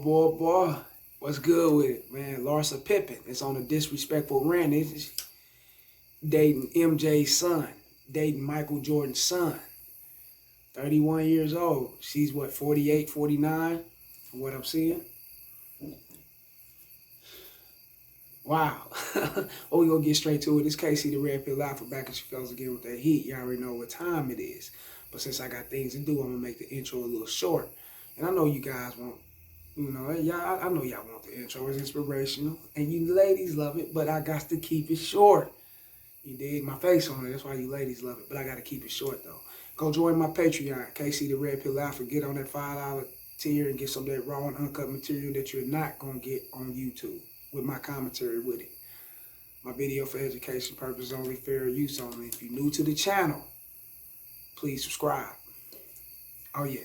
boy. What's good with it, man? Larsa Pippen is on a disrespectful rant. It's dating MJ's son, dating Michael Jordan's son. 31 years old. She's what, 48, 49, from what I'm seeing? Wow. Well, we gonna get straight to it. This Casey the Red Pill Alpha back at you fellas again with that heat. You already know what time it is. But since I got things to do, I'm gonna make the intro a little short. And I know you guys want, I know y'all want the intro. It's inspirational. And you ladies love it, but I got to keep it short. You dig? My face on it. That's why you ladies love it. But I got to keep it short, though. Go join my Patreon, Casey the Red Pill Alpha. Get on that $5 tier and get some of that raw and uncut material that you're not going to get on YouTube with my commentary with it. My video for education purposes only, fair use only. If you're new to the channel, please subscribe. Oh, yeah.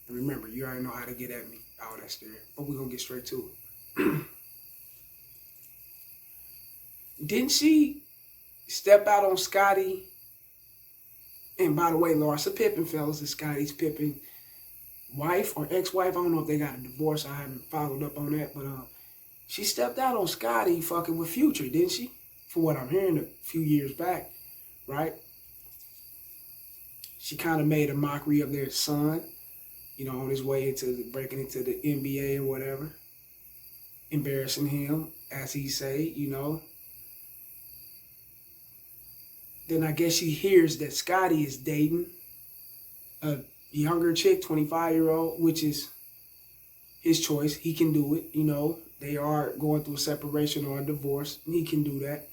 And remember, you already know how to get at me. All that's there. But we're going to get straight to it. Didn't she step out on Scottie? And by the way, Larsa Pippen, fellas, is Scottie's Pippen wife or ex-wife. I don't know if they got a divorce. I haven't followed up on that. But she stepped out on Scottie fucking with Future, didn't she? For what I'm hearing a few years back, right? She kind of made a mockery of their son, on his way into breaking into the NBA or whatever. Embarrassing him, as he say, Then I guess she hears that Scottie is dating a younger chick, 25-year-old, which is his choice. He can do it, They are going through a separation or a divorce. And he can do that.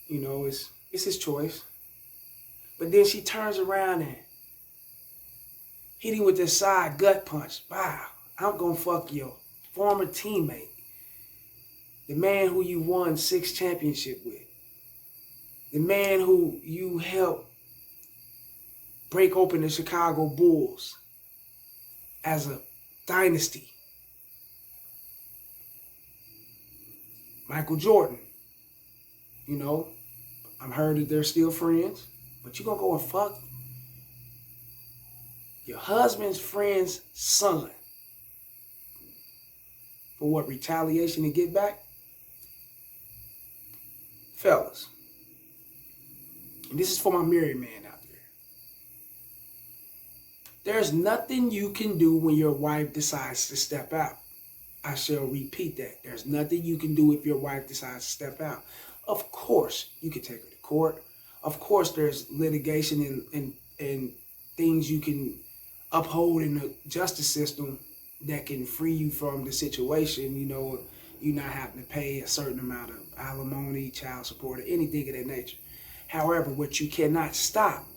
It's his choice. But then she turns around and hit him with this side gut punch. Wow, I'm going to fuck your former teammate. The man who you won 6 championships with. The man who you helped break open the Chicago Bulls as a dynasty. Michael Jordan. I've heard that they're still friends. But you going to go and fuck your husband's friend's son. For what, retaliation and get back? Fellas. And this is for my married man out there. There's nothing you can do when your wife decides to step out. I shall repeat that. There's nothing you can do if your wife decides to step out. Of course, you can take her to court. Of course, there's litigation and things you can uphold in the justice system that can free you from the situation, you not having to pay a certain amount of alimony, child support, or anything of that nature. However, what you cannot stop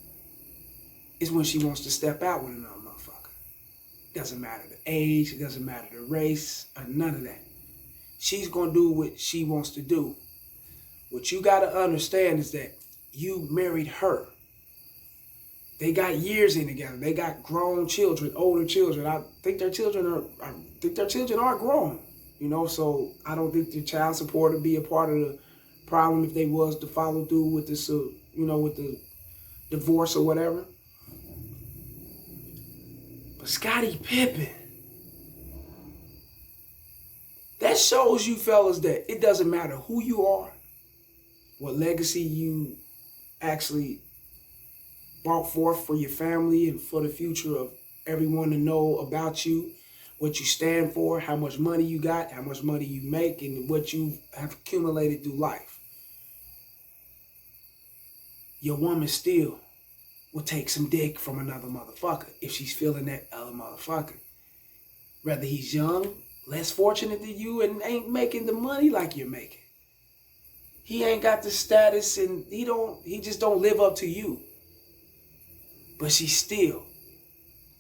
is when she wants to step out with another motherfucker. Doesn't matter the age, it doesn't matter the race, or none of that. She's going to do what she wants to do. What you got to understand is that you married her. They got years in together. They got grown children, older children. I think their children are grown. So I don't think the child support would be a part of the problem if they was to follow through with this, with the divorce or whatever. But Scottie Pippen, that shows you fellas that it doesn't matter who you are, what legacy you actually brought forth for your family and for the future of everyone to know about you, what you stand for, how much money you got, how much money you make, and what you have accumulated through life. Your woman still will take some dick from another motherfucker if she's feeling that other motherfucker. Whether he's young, less fortunate than you, and ain't making the money like you're making. He ain't got the status and he just don't live up to you. But she still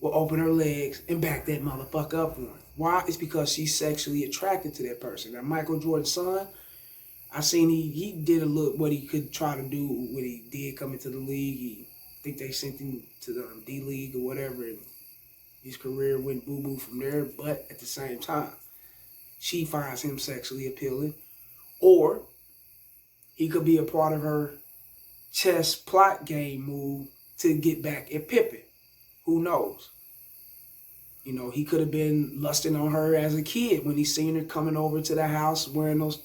will open her legs and back that motherfucker up for him. Why? It's because she's sexually attracted to that person. Now, Michael Jordan's son, I seen he did a look what he could try to do when he did come into the league. I think they sent him to the D-League or whatever, and his career went boo-boo from there. But at the same time, she finds him sexually appealing. Or he could be a part of her chess plot game move to get back at Pippen. Who knows? You know, he could have been lusting on her as a kid when he seen her coming over to the house wearing those,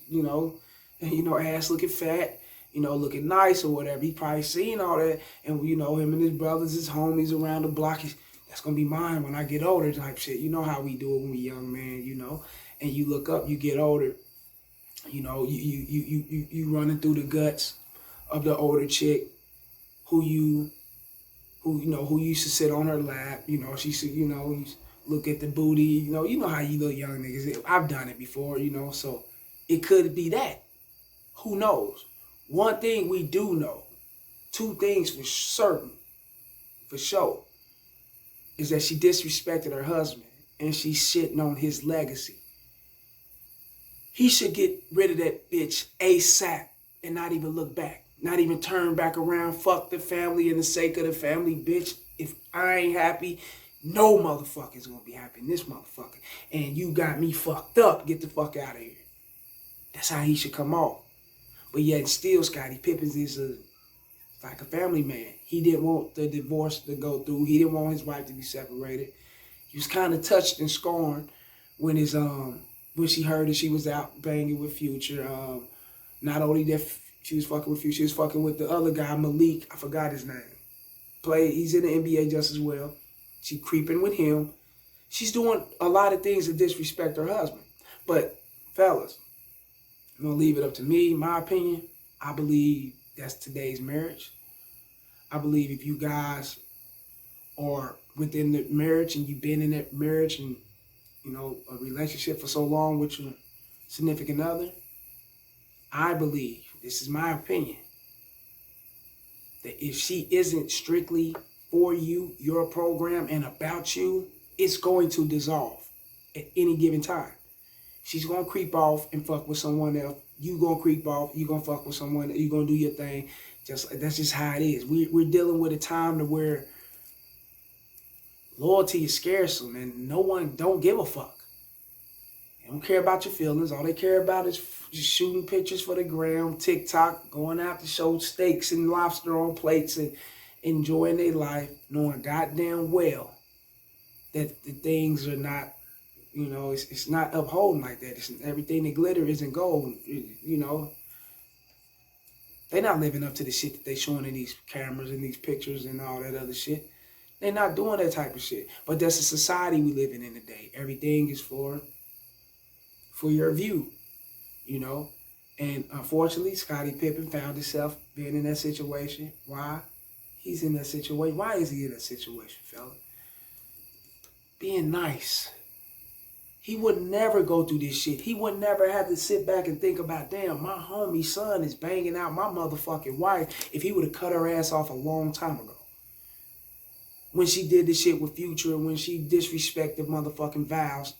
ass looking fat, looking nice or whatever. He probably seen all that. And, him and his brothers, his homies around the block, that's going to be mine when I get older type shit. You know how we do it when we young, man, And you look up, you get older, you running through the guts of the older chick who used to sit on her lap. She said, look at the booty. You know how you little young niggas. I've done it before, so it could be that. Who knows? One thing we do know, two things for certain, for sure, is that she disrespected her husband and she's shitting on his legacy. He should get rid of that bitch ASAP and not even look back. Not even turn back around. Fuck the family and the sake of the family, bitch. If I ain't happy, no motherfucker's gonna be happy in this motherfucker. And you got me fucked up. Get the fuck out of here. That's how he should come off. But yet still, Scottie Pippen is like a family man. He didn't want the divorce to go through. He didn't want his wife to be separated. He was kind of touched and scorned when she heard that she was out banging with Future. Not only that she was fucking with Future, she was fucking with the other guy, Malik. I forgot his name. He's in the NBA just as well. She creeping with him. She's doing a lot of things to disrespect her husband. But fellas, I'm gonna leave it up to me. My opinion, I believe that's today's marriage. I believe if you guys are within the marriage and you've been in that marriage and a relationship for so long with your significant other, I believe, this is my opinion, that if she isn't strictly for you, your program, and about you, it's going to dissolve at any given time. She's going to creep off and fuck with someone else. You going to creep off. You going to fuck with someone else. You going to do your thing. That's just how it is. We're dealing with a time to where loyalty is scarce, and no one don't give a fuck. They don't care about your feelings. All they care about is just shooting pictures for the gram, TikTok, going out to show steaks and lobster on plates and enjoying their life, knowing goddamn well that the things are not, it's not upholding like that. Everything that glitter isn't gold, They're not living up to the shit that they showing in these cameras and these pictures and all that other shit. They're not doing that type of shit. But that's the society we living in today. Everything is for your view, And unfortunately, Scottie Pippen found himself being in that situation. Why? He's in that situation. Why is he in that situation, fella? Being nice. He would never go through this shit. He would never have to sit back and think about, damn, my homie's son is banging out my motherfucking wife, if he would have cut her ass off a long time ago. When she did the shit with Future and when she disrespected motherfucking vows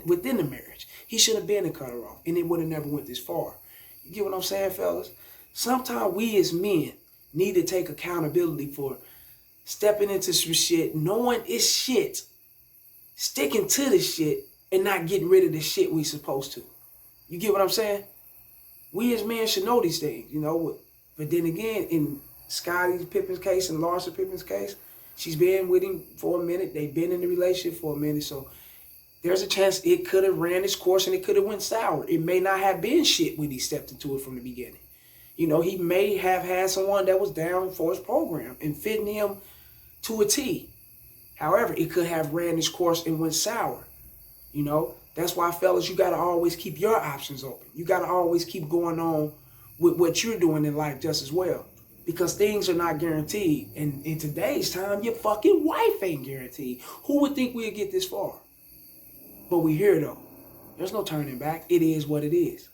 within the marriage. He should have been to cut her off, and it would have never went this far. You get what I'm saying, fellas? Sometimes we as men need to take accountability for stepping into some shit, knowing it's shit, sticking to the shit, and not getting rid of the shit we supposed to. You get what I'm saying? We as men should know these things, But then again, in Scottie Pippen's case and Larsa Pippen's case, she's been with him for a minute. They've been in the relationship for a minute, so there's a chance it could have ran its course and it could have went sour. It may not have been shit when he stepped into it from the beginning. He may have had someone that was down for his program and fitting him to a T. However, it could have ran its course and went sour. That's why, fellas, you got to always keep your options open. You got to always keep going on with what you're doing in life just as well. Because things are not guaranteed. And in today's time, your fucking wife ain't guaranteed. Who would think we'd get this far? But we here, though. There's no turning back. It is what it is.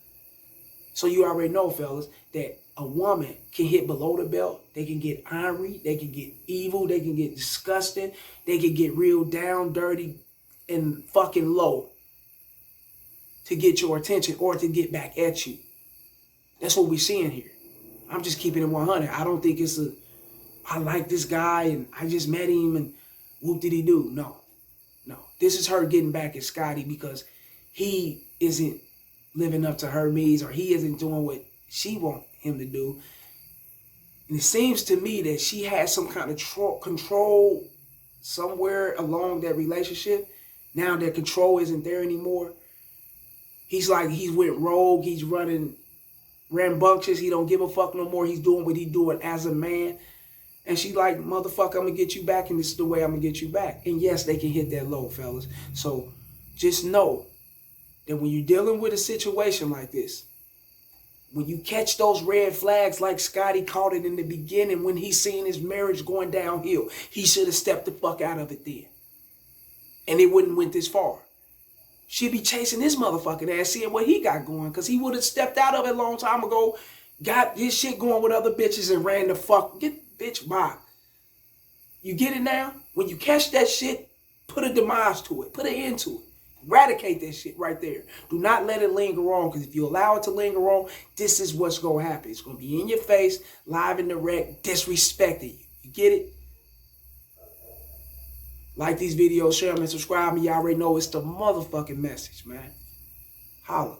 So you already know, fellas, that a woman can hit below the belt. They can get ornery. They can get evil. They can get disgusting. They can get real down, dirty, and fucking low to get your attention or to get back at you. That's what we're seeing here. I'm just keeping it 100. I don't think it's I like this guy and I just met him and whoop-diddy-doo. No. This is her getting back at Scottie because he isn't living up to her needs or he isn't doing what she wants him to do. And it seems to me that she has some kind of control somewhere along that relationship, now that control isn't there anymore. He's like, he went rogue. He's running rambunctious. He don't give a fuck no more. He's doing what he's doing as a man. And she like, motherfucker, I'm going to get you back, and this is the way I'm going to get you back. And yes, they can hit that low, fellas. So just know that when you're dealing with a situation like this, when you catch those red flags like Scotty caught it in the beginning when he seen his marriage going downhill, he should have stepped the fuck out of it then. And it wouldn't went this far. She'd be chasing this motherfucking ass, seeing what he got going, because he would have stepped out of it a long time ago, got his shit going with other bitches, and ran the fuck. Get bitch by. You get it now? When you catch that shit, put a demise to it. Put an end to it. Eradicate that shit right there. Do not let it linger on, because if you allow it to linger on, this is what's going to happen. It's going to be in your face, live and direct, disrespecting you. You get it? Like these videos, share them, and subscribe. And you already know it's the motherfucking message, man. Holla.